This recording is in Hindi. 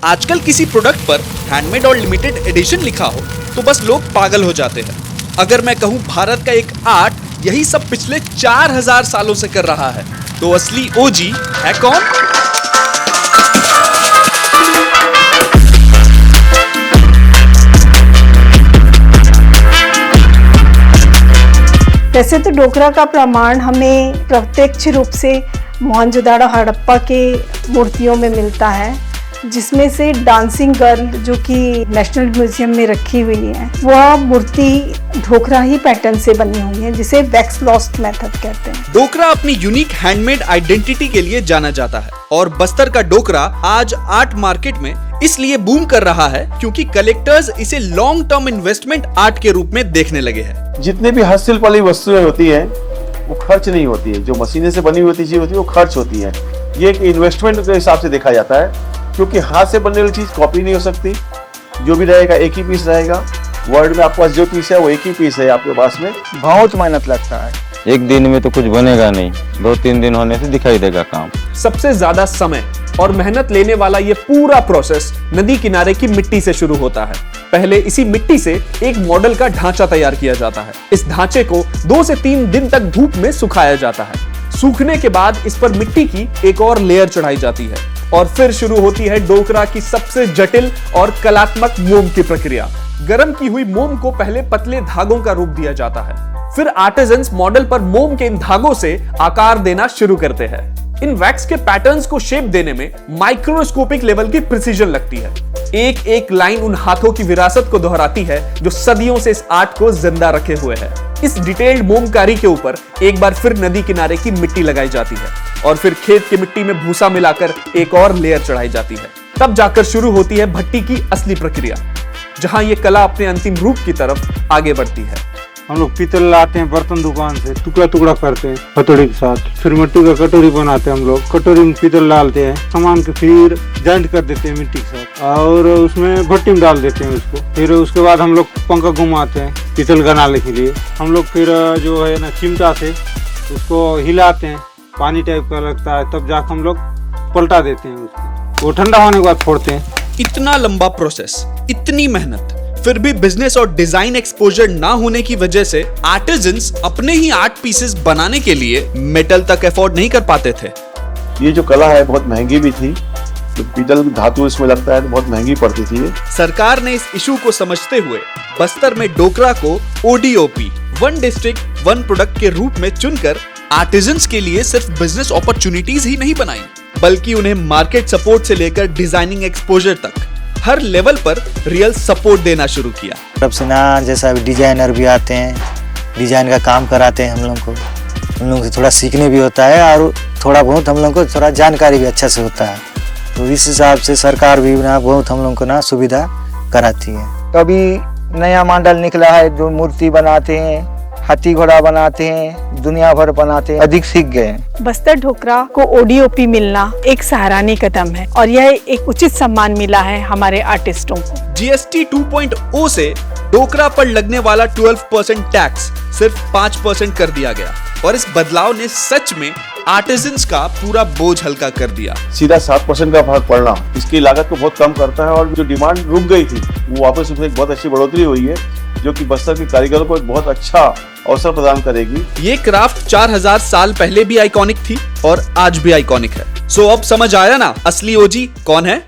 आजकल किसी प्रोडक्ट पर हैंडमेड और लिमिटेड एडिशन लिखा हो तो बस लोग पागल हो जाते हैं। अगर मैं कहूँ भारत का एक आर्ट यही सब पिछले 4000 सालों से कर रहा है तो असली ओजी है कौन? वैसे तो डोकरा का प्रमाण हमें प्रत्यक्ष रूप से मोहनजोदाड़ो हड़प्पा के मूर्तियों में मिलता है, जिसमें से डांसिंग गर्ल जो कि नेशनल म्यूजियम में रखी हुई है वह मूर्ति ढोकरा ही पैटर्न से बनी हुई है, जिसे वैक्स लॉस्ट मेथड कहते हैं। डोकरा अपनी यूनिक हैंडमेड आइडेंटिटी के लिए जाना जाता है और बस्तर का डोकरा आज आर्ट मार्केट में इसलिए बूम कर रहा है क्योंकि कलेक्टर्स इसे लॉन्ग टर्म इन्वेस्टमेंट आर्ट के रूप में देखने लगे हैं। जितने भी हस्तशिल्प वाली वस्तुएं होती हैं वो खर्च नहीं होती है, जो मशीनें से बनी हुई चीज होती है वो खर्च होती है। ये एक इन्वेस्टमेंट के हिसाब से देखा जाता है क्योंकि हाथ से बनने वाली चीज कॉपी नहीं हो सकती। जो भी रहेगा एक ही पीस रहेगा। वर्ल्ड में आपके पास जो पीस है वो एक ही पीस है आपके पास में। बहुत मेहनत लगता है, एक दिन में तो कुछ बनेगा नहीं, 2-3 दिन होने से दिखाई देगा काम। सबसे ज्यादा समय और मेहनत लेने वाला ये पूरा प्रोसेस नदी किनारे की मिट्टी से शुरू होता है। पहले इसी मिट्टी से एक मॉडल का ढांचा तैयार किया जाता है। इस ढांचे को 2 से 3 दिन तक धूप में सुखाया जाता है। सूखने के बाद इस पर मिट्टी की एक और लेयर चढ़ाई जाती है और फिर शुरू होती है डोकरा की सबसे जटिल और कलात्मक मोम की प्रक्रिया। गर्म की हुई मोम को पहले पतले धागों का रूप दिया जाता है, फिर आर्टिजन्स मॉडल पर मोम के इन धागों से आकार देना शुरू करते हैं। इन वैक्स के पैटर्न्स को शेप देने में माइक्रोस्कोपिक लेवल की प्रिसीजन लगती है। एक एक लाइन उन हाथों की विरासत को दोहराती है जो सदियों से इस आर्ट को जिंदा रखे हुए है। इस डिटेल्ड मोमकारी के ऊपर एक बार फिर नदी किनारे की मिट्टी लगाई जाती है और फिर खेत की मिट्टी में भूसा मिलाकर एक और लेयर चढ़ाई जाती है। तब जाकर शुरू होती है भट्टी की असली प्रक्रिया, जहां ये कला अपने अंतिम रूप की तरफ आगे बढ़ती है। हम लोग पीतल लाते हैं बर्तन दुकान से, टुकड़ा टुकड़ा करते हैं हथौड़ी के साथ, फिर मिट्टी का कटोरी बनाते हैं। हम लोग कटोरी में पीतल डालते हैं, सामान के फिर जॉइंट कर देते हैं मिट्टी के साथ और उसमें भट्टी में डाल देते हैं उसको। फिर उसके बाद हम लोग पंखा घुमाते हैं पीतल बनाने के लिए। हम लोग फिर जो है ना चिमटा से उसको हिलाते हैं, पानी टाइप का लगता है, तब जाकर हम लोग पलटा देते हैं उसको। वो ठंडा होने के बाद फोड़ते हैं। इतना लंबा प्रोसेस, इतनी मेहनत, फिर भी बिजनेस और डिजाइन एक्सपोजर ना होने की वजह से आर्टिजन्स अपने ही आर्ट पीसेस बनाने के लिए मेटल तक अफोर्ड नहीं कर पाते थे। ये जो कला है बहुत महंगी भी थी, तो पीतल धातु इसमें लगता है तो बहुत महंगी पड़ती थी। सरकार ने इस इशू को समझते हुए बस्तर में डोकरा को ODOP, one district one product के रूप में चुनकर आर्टिजन्स के लिए सिर्फ बिजनेस अपॉर्चुनिटीज ही नहीं बनाई, बल्कि उन्हें मार्केट सपोर्ट से लेकर डिजाइनिंग एक्सपोजर तक हर लेवल पर रियल सपोर्ट देना शुरू किया। तब से ना जैसा डिजाइनर भी आते हैं, डिजाइन का काम कराते हैं हम लोग को। हम लोग से थोड़ा सीखने भी होता है और थोड़ा बहुत हम लोग को थोड़ा जानकारी भी अच्छा से होता है। तो इस हिसाब से सरकार भी ना बहुत हम लोग को ना सुविधा कराती है। तो अभी नया मॉडल निकला है जो मूर्ति बनाते हैं, हाथी घोड़ा बनाते हैं, दुनिया भर बनाते हैं, अधिक सीख गए। बस्तर ढोकरा को ODOP मिलना एक सराहनीय कदम है और यह एक उचित सम्मान मिला है हमारे आर्टिस्टों को। GST 2.0 से डोकरा पर लगने वाला 12% टैक्स सिर्फ 5% कर दिया गया और इस बदलाव ने सच में आर्टिजन्स का पूरा बोझ हल्का कर दिया। सीधा 7% का फर्क पड़ना इसकी लागत को बहुत कम करता है और जो डिमांड रुक गई थी वो वापस उसमें एक बहुत अच्छी बढ़ोतरी हुई है, जो कि बस्तर के कारीगरों को एक बहुत अच्छा अवसर प्रदान करेगी। ये क्राफ्ट 4000 साल पहले भी आइकॉनिक थी और आज भी आइकॉनिक है। सो अब समझ आया ना असली ओजी कौन है?